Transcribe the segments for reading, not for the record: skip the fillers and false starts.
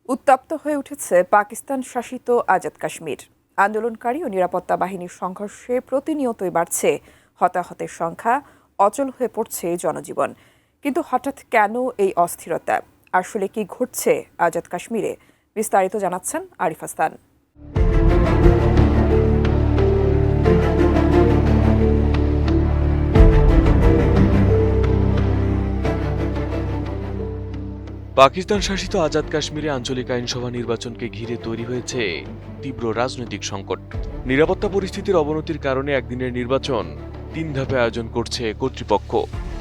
উত্তপ্ত হয়ে উঠেছে পাকিস্তান শাসিত আজাদ কাশ্মীর। আন্দোলনকারী ও নিরাপত্তা বাহিনীর সংঘর্ষে প্রতিনিয়তই বাড়ছে হতাহতের সংখ্যা, অচল হয়ে পড়ছে জনজীবন। কিন্তু হঠাৎ কেন এই অস্থিরতা? আসলে কি ঘটছে আজাদ কাশ্মীরে? বিস্তারিত জানাচ্ছেন আরিফ হাসান। পাকিস্তান শাসিত আজাদ কাশ্মীরে আঞ্চলিক আইনসভা নির্বাচনকে ঘিরে তৈরি হয়েছে তীব্র রাজনৈতিক সংকট। নিরাপত্তা পরিস্থিতির অবনতির কারণে একদিনের নির্বাচন 3 ধাপে আয়োজন করছে কর্তৃপক্ষ।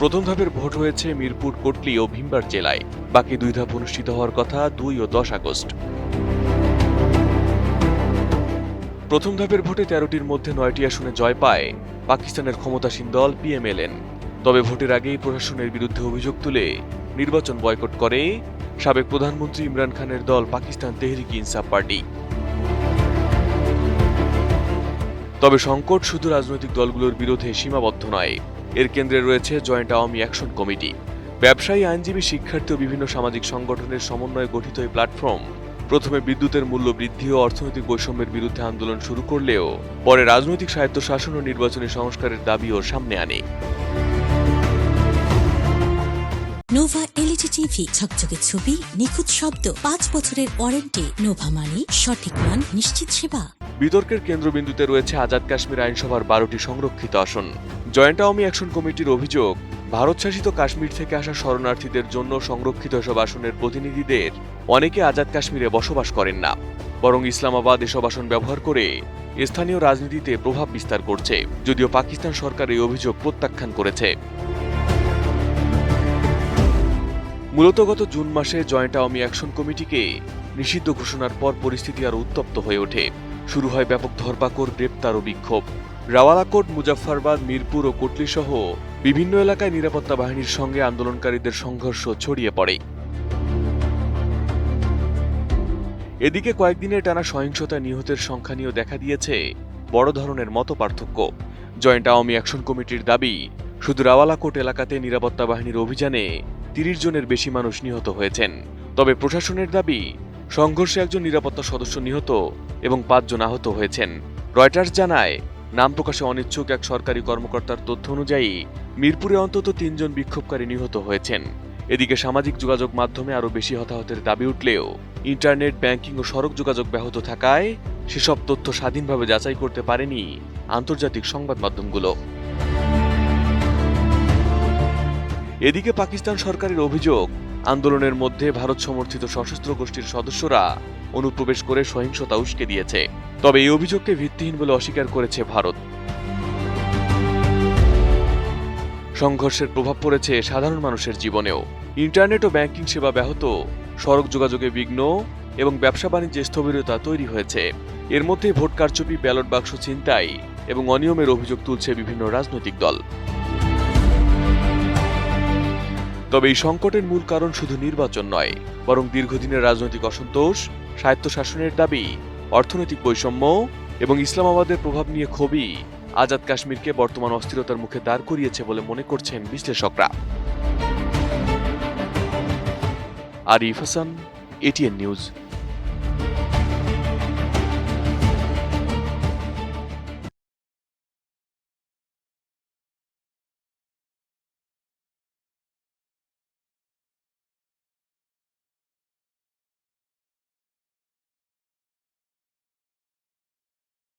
প্রথম ধাপের ভোট হয়েছে মিরপুর, কোটলি ও ভিমবার জেলায়। বাকি 2 ধাপ অনুষ্ঠিত হওয়ার কথা 2 ও 10 আগস্ট। প্রথম ধাপের ভোটে 13টির মধ্যে 9টি আসনে জয় পায় পাকিস্তানের ক্ষমতাসীন দল PMLN। তবে ভোটের আগেই প্রশাসনের বিরুদ্ধে অভিযোগ তুলে নির্বাচন বয়কট করে সাবেক প্রধানমন্ত্রী ইমরান খানের দল পাকিস্তান তেহরিক-ই-ইনসাফ পার্টি। তবে সংকট শুধু রাজনৈতিক দলগুলোর বিরুদ্ধে সীমাবদ্ধ নয়। এর কেন্দ্রে রয়েছে জয়েন্ট আওয়ামী অ্যাকশন কমিটি। ব্যবসায়ী, আইনজীবী, শিক্ষার্থী ও বিভিন্ন সামাজিক সংগঠনের সমন্বয়ে গঠিত এই প্ল্যাটফর্ম প্রথমে বিদ্যুতের মূল্য বৃদ্ধি ও অর্থনৈতিক বৈষম্যের বিরুদ্ধে আন্দোলন শুরু করলেও পরে রাজনৈতিক স্বায়ত্তশাসন ও নির্বাচনী সংস্কারের দাবিও সামনে আনে। নোভা এলইডি টিভি, ঝকঝকে ছবি, নিখুঁত শব্দ, 5 বছরের ওয়ারেন্টি। নোভা মানে সঠিক মান, নিশ্চিত সেবা। বিতর্কের কেন্দ্রবিন্দুতে রয়েছে আজাদ কাশ্মীর আইনসভার 12টি সংরক্ষিত আসন। জয়েন্ট আওয়ামী অ্যাকশন কমিটির অভিযোগ, ভারত শাসিত কাশ্মীর থেকে আসা শরণার্থীদের জন্য সংরক্ষিত এসব আসনের প্রতিনিধিদের অনেকে আজাদ কাশ্মীরে বসবাস করেন না, বরং ইসলামাবাদ এসব আসন ব্যবহার করে স্থানীয় রাজনীতিতে প্রভাব বিস্তার করছে। যদিও পাকিস্তান সরকার এই অভিযোগ প্রত্যাখ্যান করেছে। মূলত গত জুন মাসে জয়েন্ট আওয়ামী অ্যাকশন কমিটিকে নিষিদ্ধ ঘোষণার পর পরিস্থিতি আরও উত্তপ্ত হয়ে ওঠে। শুরু হয় ব্যাপক ধরপাকড়, গ্রেপ্তার ও বিক্ষোভ। রাওয়ালাকোট, মুজাফফরবাদ, মিরপুর ও কোটলি সহ বিভিন্ন এলাকায় নিরাপত্তা বাহিনীর সঙ্গে আন্দোলনকারীদের সংঘর্ষ ছড়িয়ে পড়ে। এদিকে কয়েকদিনের টানা সহিংসতায় নিহতের সংখ্যা নিয়েও দেখা দিয়েছে বড় ধরনের মতপার্থক্য। জয়েন্ট আওয়ামী অ্যাকশন কমিটির দাবি, শুধু রাওয়ালাকোট এলাকাতে নিরাপত্তা বাহিনীর অভিযানে 30 জনের বেশি মানুষ নিহত হয়েছেন। তবে প্রশাসনের দাবি, সংঘর্ষে একজন নিরাপত্তা সদস্য নিহত এবং 5 জন আহত হয়েছেন। রয়টার্স জানায়, নাম প্রকাশে অনিচ্ছুক এক সরকারি কর্মকর্তার তথ্য অনুযায়ী মিরপুরে অন্তত 3 জন বিক্ষোভকারী নিহত হয়েছেন। এদিকে সামাজিক যোগাযোগ মাধ্যমে আরও বেশি হতাহতের দাবি উঠলেও ইন্টারনেট, ব্যাংকিং ও সড়ক যোগাযোগ ব্যাহত থাকায় সেসব তথ্য স্বাধীনভাবে যাচাই করতে পারেনি আন্তর্জাতিক সংবাদ মাধ্যমগুলো। এদিকে পাকিস্তান সরকারের অভিযোগ, আন্দোলনের মধ্যে ভারত সমর্থিত সশস্ত্র গোষ্ঠীর সদস্যরা অনুপ্রবেশ করে সহিংসতা উস্কে দিয়েছে। তবে এই অভিযোগকে ভিত্তিহীন বলে অস্বীকার করেছে ভারত। সংঘর্ষের প্রভাব পড়েছে সাধারণ মানুষের জীবনেও। ইন্টারনেট ও ব্যাংকিং সেবা ব্যাহত, সড়ক যোগাযোগে বিঘ্ন এবং ব্যবসা বাণিজ্যে স্থবিরতা তৈরি হয়েছে। এর মধ্যে ভোট কারচুপি, ব্যালট বাক্স ছিনতাই এবং অনিয়মের অভিযোগ তুলছে বিভিন্ন রাজনৈতিক দল। তবে এই সংকটের মূল কারণ শুধু নির্বাচন নয়, বরং দীর্ঘদিনের রাজনৈতিক অসন্তোষ, স্বায়ত্তশাসনের দাবি, অর্থনৈতিক বৈষম্য এবং ইসলামাবাদের প্রভাব নিয়ে ক্ষোভই আজাদ কাশ্মীরকে বর্তমান অস্থিরতার মুখে দাঁড় করিয়েছে বলে মনে করছেন বিশ্লেষকরা। Arif Hasan, ATN news.